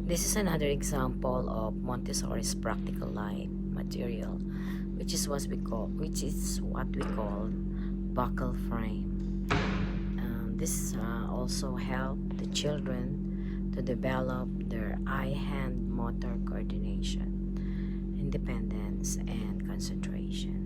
This is another example of Montessori's practical light material, which is what we call buckle frame. This also helped the children to develop their eye-hand motor coordination, independence, and concentration.